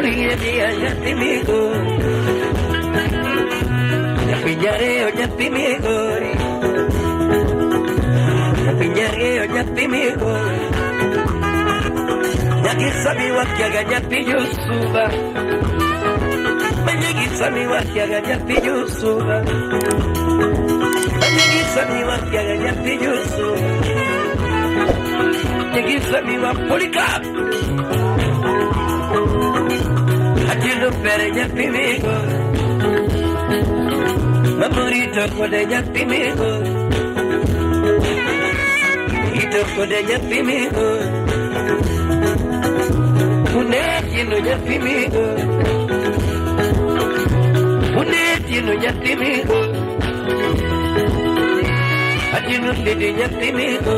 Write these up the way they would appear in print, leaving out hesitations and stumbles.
Uriye dia yatimigo Yapillareo yatimigo Yapillareo yatimigo Yakisami wakiaga yapiyusuba Yakisami wakiaga yapiyusuba Yakisami wakiaga yapiyusuba Yakisami wapolikap Atino pere yapimigo Mamurito kode yapimigo Ito kode yapimigo Unetino yapimigo Unetino yapimigo Atino lidi yapimigo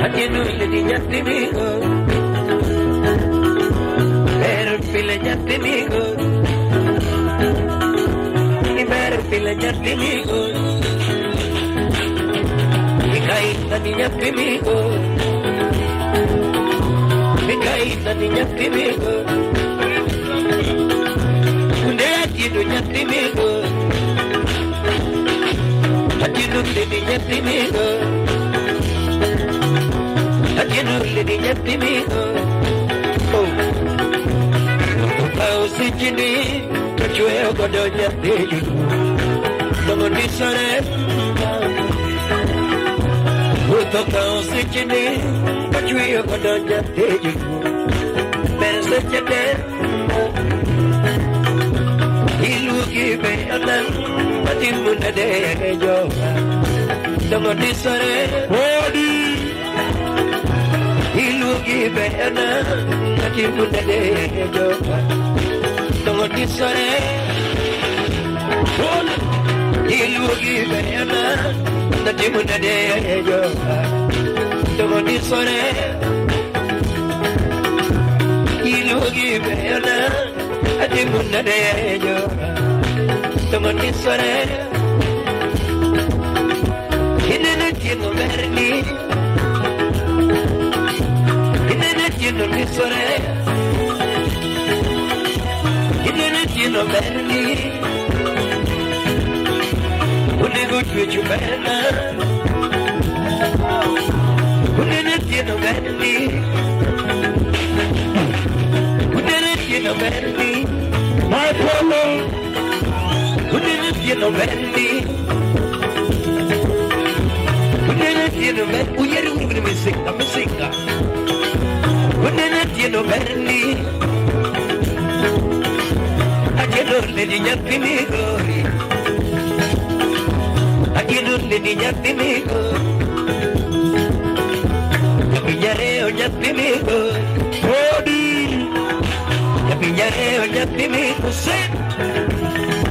Atino lidi yapimigo Pila yatimigo Iber pila yatimigo Ikaita ni yatimigo Ikaita ni yatimigo Kunde atino yatimigo Atino lidi yatimigo Atino lidi yatimigo Sijini, kachwe ogodonya teju, domoni sare. Utoka sijini, kachwe ogodonya teju, bersejede. Ilugi be anan, matimu nade ejo, domoni sare. Odi. Ilugi be anan, matimu nade ejo. Domoni sore, ilugi bena, nadimu nade ejo. Domoni sore, ilugi bena, nadimu nade ejo. Domoni sore, inene tino berni, inene tino ni sore. Tino berni Unigo chuchu berna Unene tino berni Unene tino berni My polo Unene tino berni Unene tino berni Uyeri ungri mesika Unene tino berni Aquelorle niña timigo Aquelorle niña timigo Ya pillareo ya timigo Odi Ya pillareo ya timigo Sen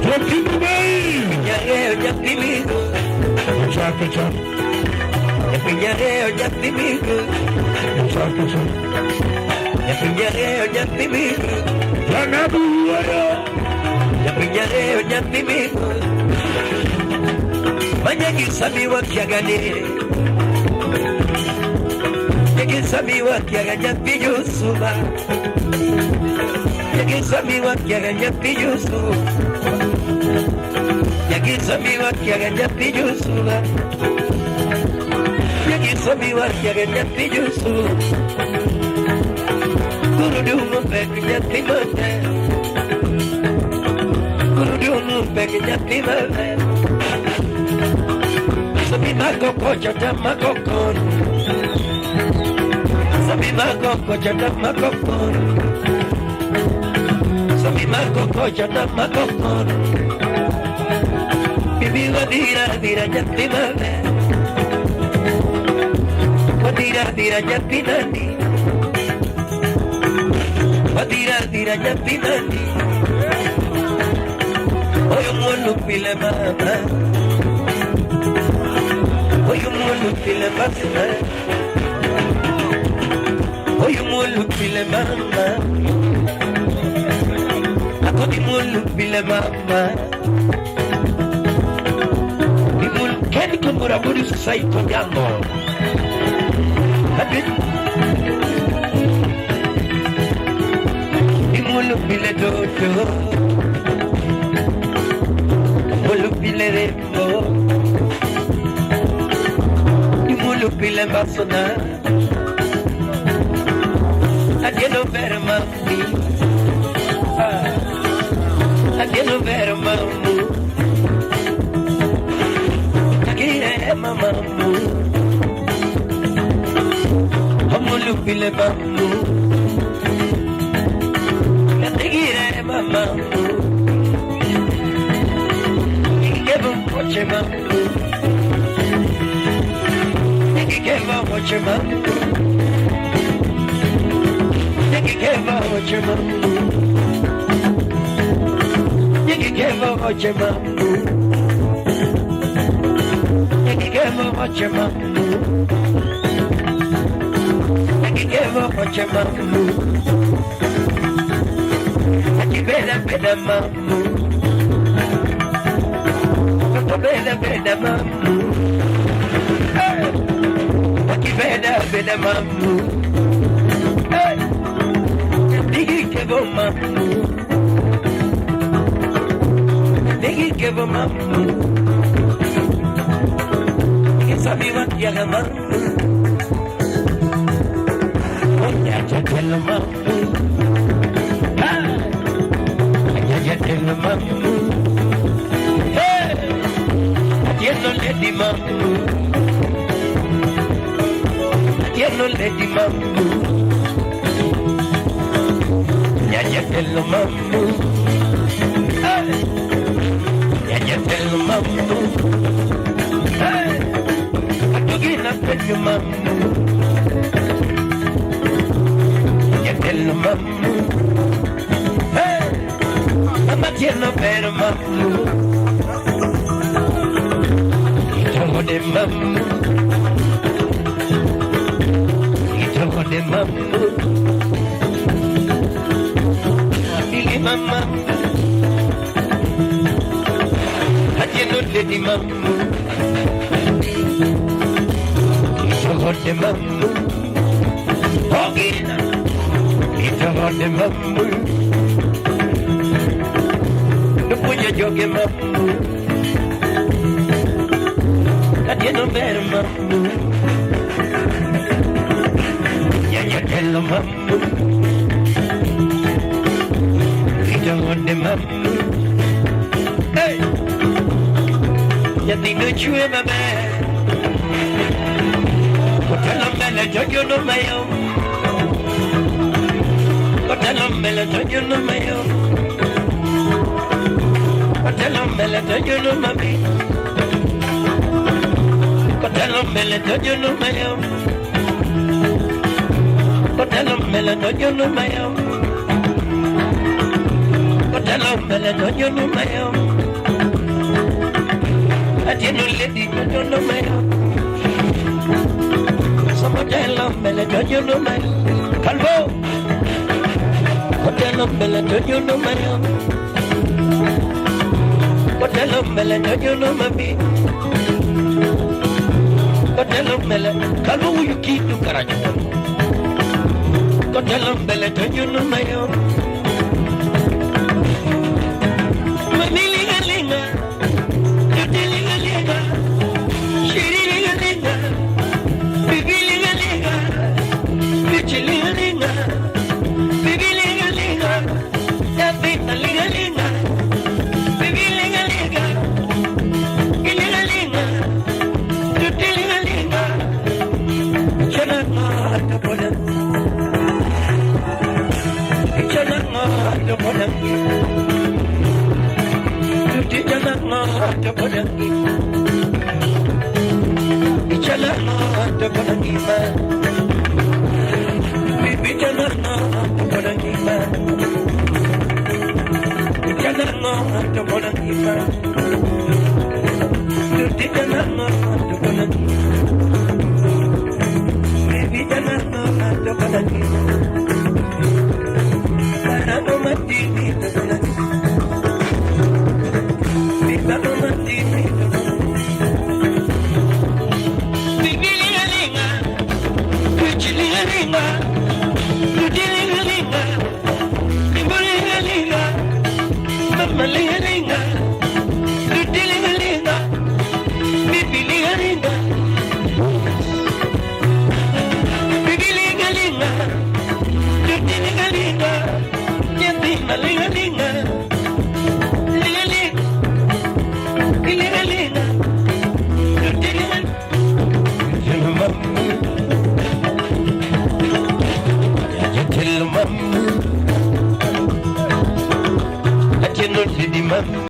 Ya timigo Pillareo ya timigo Pecha Ya pillareo ya timigo Pecha Ya pillareo ya timigo Ya nabu Ya pillareo ya timigo Manyagi wa kiagane Yagi wa kiaganya piyusuba Yagi wa kiaganya piyusuba Yagi wa kiaganya piyusuba Yagi wa kiaganya piyusuba Kurudumu peknya timone Kurudumu peknya timone Sabi magoko chata magokon Sabi magoko chata magokon Sabi magoko chata magokon Bibi wadira dira jatimane Wadira dira jatinani Wadira dira jatinani Oyo monu pile mama Oyo molu pile mama Oyo molu pile mama Akodi molu pile mama Imul keni kumbura buri susai konyango Hadi pile dodo, mulu pile rembo, mulu pile basona, adielo vera mami, adielo vera mamu, agire mamamu, mulu pile mamu. Gire mama, give him what you want. Give him what you want. Give him what you want. Give him what you want. Give him what you want. Give him what you want. Beda mamu, beda mamu, beda mamu, digi kevo mamu, sabi wat yaga mamu, onya chakela mamu. Atieno mamu, hey, atieno lady mamu, atieno lady mamu, nyanya telo mamu, hey, nyanya telo mamu, hey, atugina telo mamu, nyanya telo mamu. Tieno pero mamu, ito de mamu, apili mama, atieno de mamu, ito de mamu, ogina, ito de mamu. Punya joge mamu, atieno ver mamu, nyanya telo mamu, ito de mamu, hey, yati no chue mame, kotelo mele jojo no mayo, kotelo mele jojo no mayo. Kotelo mele tojo no mami, kotelo mele tojo no mayo, kotelo mele tojo no mayo, kotelo mele tojo no mayo, atieno lady tojo no mayo, somotelo mele tojo no mayo, kalbo, kotelo mele tojo no mayo. Kotelo mele tojo no mami, kotelo mele kalbo uyu kitu karajo, kotelo mele tojo no mayo, mami linga linga, yote linga linga, shiri linga linga, bibi linga linga, bichi linga linga, bibi linga linga, yapita linga linga. Linga,